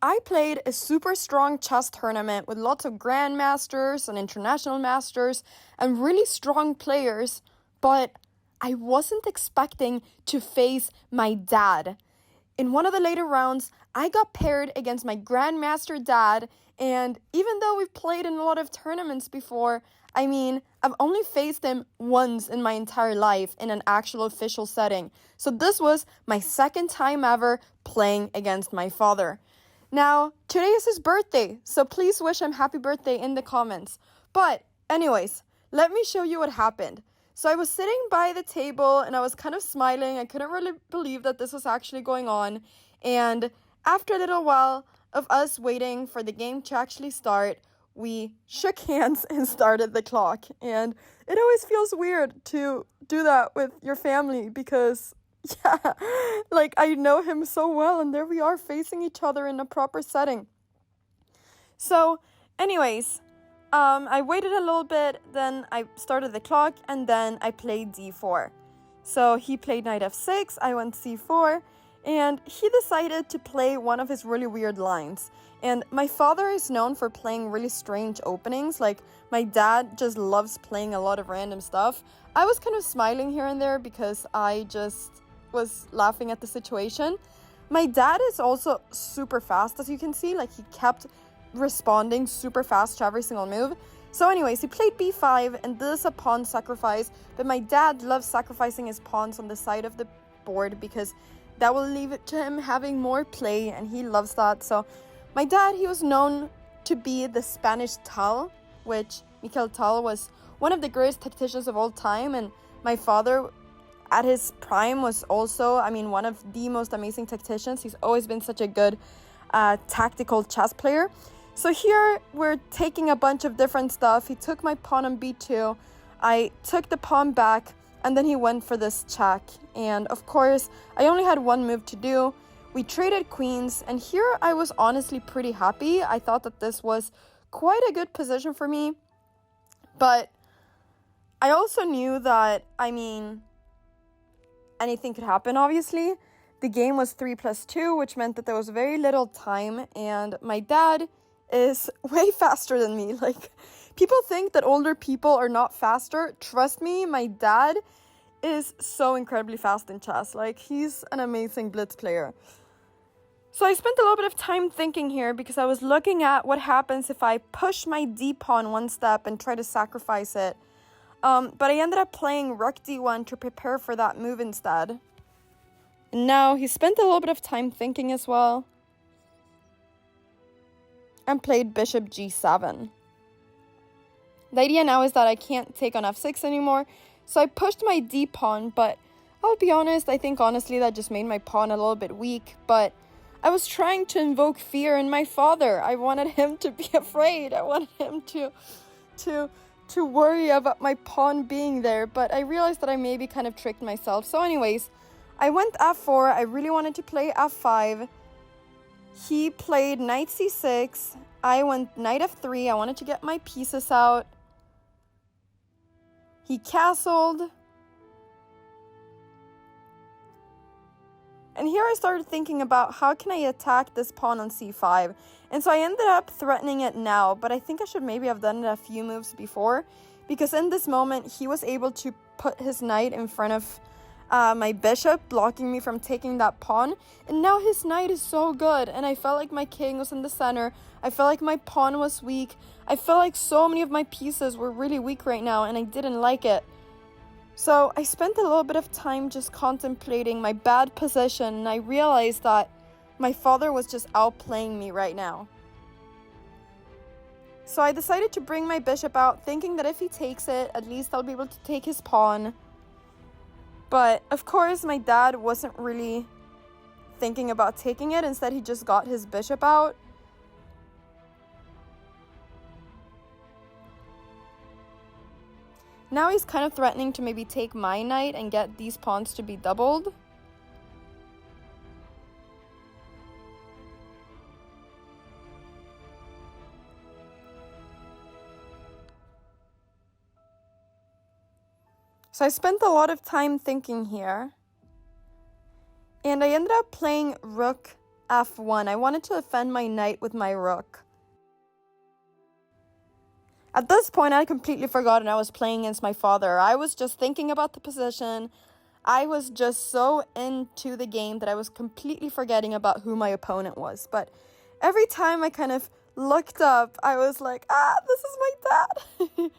I played a super strong chess tournament with lots of grandmasters and international masters and really strong players, but I wasn't expecting to face my dad. In one of the later rounds, I got paired against my grandmaster dad, and even though we've played in a lot of tournaments before, I've only faced him once in my entire life in an actual official setting. So this was my second time ever playing against my father. Now, today is his birthday, so please wish him happy birthday in the comments. But anyways, let me show you what happened. So I was sitting by the table and I was kind of smiling. I couldn't really believe that this was actually going on. And after a little while of us waiting for the game to actually start, we shook hands and started the clock. And it always feels weird to do that with your family because, yeah, like I know him so well and there we are facing each other in a proper setting. So anyways, I waited a little bit, then I started the clock and then I played d4. So he played knight f6, I went c4, and he decided to play one of his really weird lines. And my father is known for playing really strange openings. Like, my dad just loves playing a lot of random stuff. I was kind of smiling here and there because I just was laughing at the situation. My dad is also super fast, as you can see. Like, he kept responding super fast to every single move. So anyways, he played b5, and this is a pawn sacrifice. But my dad loves sacrificing his pawns on the side of the board because that will leave it to him having more play, and he loves that. So my dad, he was known to be the Spanish Tal, which Mikhail Tal was one of the greatest tacticians of all time. And my father, at his prime, was also, one of the most amazing tacticians. He's always been such a good tactical chess player. So here we're taking a bunch of different stuff. He took my pawn on b2. I took the pawn back, and then he went for this check. And of course, I only had one move to do. We traded queens, and here I was honestly pretty happy. I thought that this was quite a good position for me. But I also knew that, anything could happen, obviously. The game was 3+2, which meant that there was very little time, and my dad is way faster than me. Like, people think that older people are not faster. Trust me, my dad is so incredibly fast in chess. Like, he's an amazing blitz player. So I spent a little bit of time thinking here because I was looking at what happens if I push my d-pawn one step and try to sacrifice it. But I ended up playing rook d1 to prepare for that move instead. And now he spent a little bit of time thinking as well and played bishop g7. The idea now is that I can't take on f6 anymore, so I pushed my d-pawn, but I'll be honest, I think honestly that just made my pawn a little bit weak. But I was trying to invoke fear in my father. I wanted him to be afraid. I wanted him to worry about my pawn being there, but I realized that I maybe kind of tricked myself. So anyways, I went f4. I really wanted to play f5. He played knight c6. I went knight f3. I wanted to get my pieces out. He castled. And here I started thinking about how can I attack this pawn on c5. And so I ended up threatening it now, but I think I should maybe have done it a few moves before, because in this moment he was able to put his knight in front of my bishop, blocking me from taking that pawn. And now his knight is so good, and I felt like my king was in the center. I felt like my pawn was weak. I felt like so many of my pieces were really weak right now, and I didn't like it. So I spent a little bit of time just contemplating my bad position, and I realized that my father was just outplaying me right now. So I decided to bring my bishop out, thinking that if he takes it, at least I'll be able to take his pawn. But of course, my dad wasn't really thinking about taking it. Instead, he just got his bishop out. Now he's kind of threatening to maybe take my knight and get these pawns to be doubled. So I spent a lot of time thinking here. And I ended up playing rook f1. I wanted to defend my knight with my rook. At this point, I completely forgotten I was playing against my father. I was just thinking about the position. I was just so into the game that I was completely forgetting about who my opponent was. But every time I kind of looked up, I was like, this is my dad.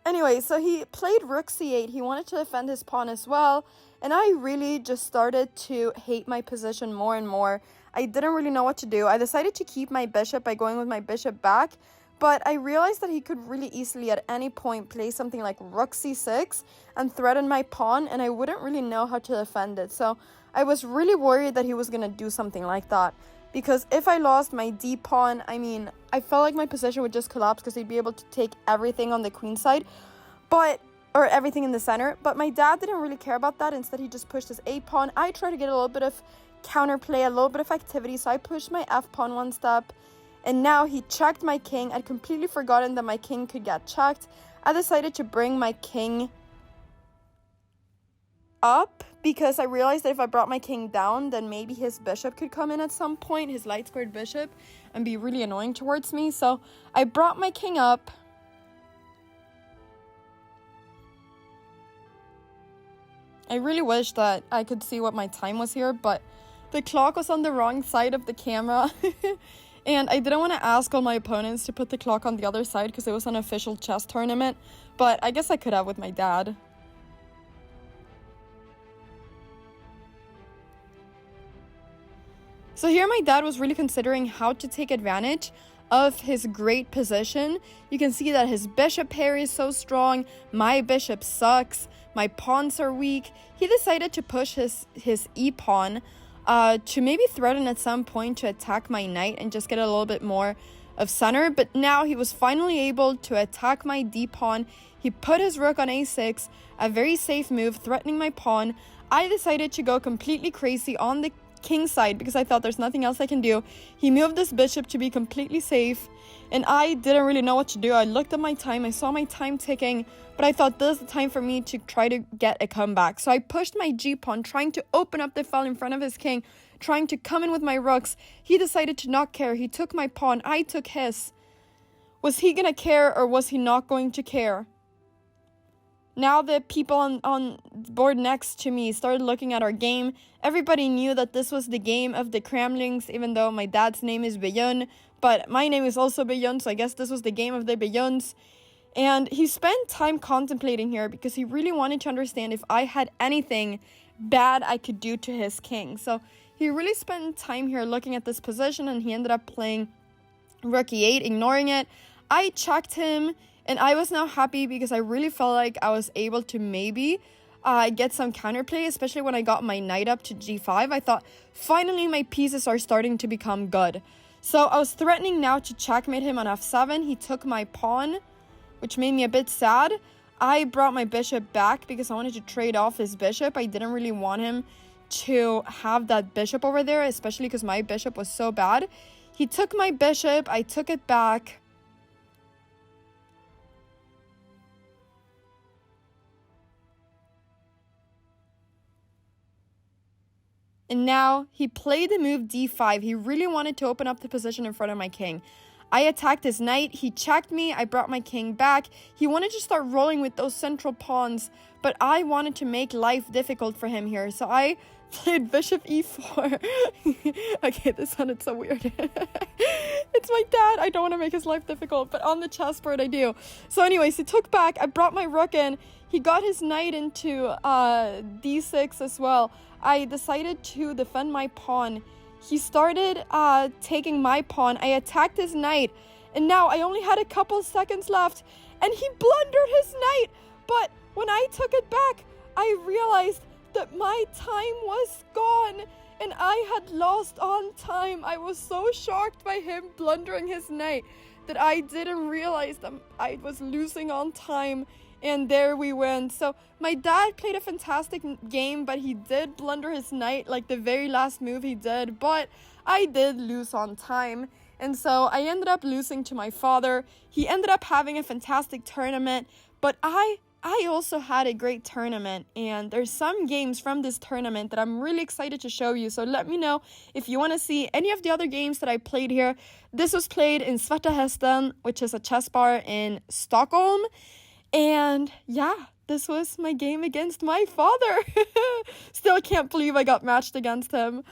Anyway, so he played rook c8. He wanted to defend his pawn as well. And I really just started to hate my position more and more. I didn't really know what to do. I decided to keep my bishop by going with my bishop back. But I realized that he could really easily at any point play something like rook c6 and threaten my pawn, and I wouldn't really know how to defend it. So I was really worried that he was going to do something like that. Because if I lost my d pawn, I felt like my position would just collapse because he'd be able to take everything on the queen side, or everything in the center. But my dad didn't really care about that. Instead, he just pushed his a pawn. I tried to get a little bit of counterplay, a little bit of activity, so I pushed my f pawn one step. And now he checked my king. I'd completely forgotten that my king could get checked. I decided to bring my king up because I realized that if I brought my king down, then maybe his bishop could come in at some point, his light squared bishop, and be really annoying towards me. So I brought my king up. I really wish that I could see what my time was here, but the clock was on the wrong side of the camera. And I didn't want to ask all my opponents to put the clock on the other side because it was an official chess tournament. But I guess I could have with my dad. So here my dad was really considering how to take advantage of his great position. You can see that his bishop pair is so strong. My bishop sucks. My pawns are weak. He decided to push his e-pawn to maybe threaten at some point to attack my knight and just get a little bit more of center. But now he was finally able to attack my d-pawn. He put his rook on a6, a very safe move, threatening my pawn. I decided to go completely crazy on the king side because I thought there's nothing else I can do. He moved this bishop to be completely safe, and I didn't really know what to do. I looked at my time, I saw my time ticking, but I thought this is the time for me to try to get a comeback. So I pushed my g-pawn, trying to open up the file in front of his king, trying to come in with my rooks. He decided to not care. He took my pawn, I took his. Was he gonna care or was he not going to care? Now the people on the board next to me started looking at our game. Everybody knew that this was the game of the Cramlings, even though my dad's name is Beyun. But my name is also Beyun, so I guess this was the game of the Beyuns. And he spent time contemplating here because he really wanted to understand if I had anything bad I could do to his king. So he really spent time here looking at this position, and he ended up playing rook e8, ignoring it. I checked him. And I was now happy because I really felt like I was able to maybe get some counterplay, especially when I got my knight up to g5. I thought, finally my pieces are starting to become good. So I was threatening now to checkmate him on f7. He took my pawn, which made me a bit sad. I brought my bishop back because I wanted to trade off his bishop. I didn't really want him to have that bishop over there, especially because my bishop was so bad. He took my bishop. I took it back. And now he played the move d5. He really wanted to open up the position in front of my king. I attacked his knight. He checked me. I brought my king back. He wanted to start rolling with those central pawns, but I wanted to make life difficult for him here. So I played bishop e4. Okay, this sounded so weird. It's my dad. I don't want to make his life difficult, but on the chessboard I do. So anyways, he took back. I brought my rook in. He got his knight into d6 as well. I decided to defend my pawn. He started taking my pawn. I attacked his knight. And now I only had a couple seconds left. And he blundered his knight. But when I took it back, I realized that my time was gone. And I had lost on time. I was so shocked by him blundering his knight that I didn't realize that I was losing on time. And there we went. So my dad played a fantastic game, but he did blunder his knight, like the very last move he did. But I did lose on time. And so I ended up losing to my father. He ended up having a fantastic tournament, but I I also had a great tournament, and there's some games from this tournament that I'm really excited to show you. So let me know if you want to see any of the other games that I played here. This was played in Svarta Hästen, which is a chess bar in Stockholm. And yeah, this was my game against my father. Still can't believe I got matched against him.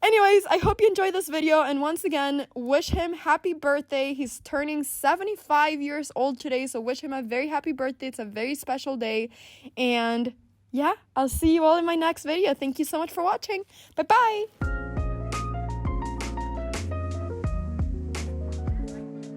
Anyways, I hope you enjoyed this video, and once again, wish him happy birthday. He's turning 75 years old today, so wish him a very happy birthday. It's a very special day, and yeah, I'll see you all in my next video. Thank you so much for watching. Bye-bye!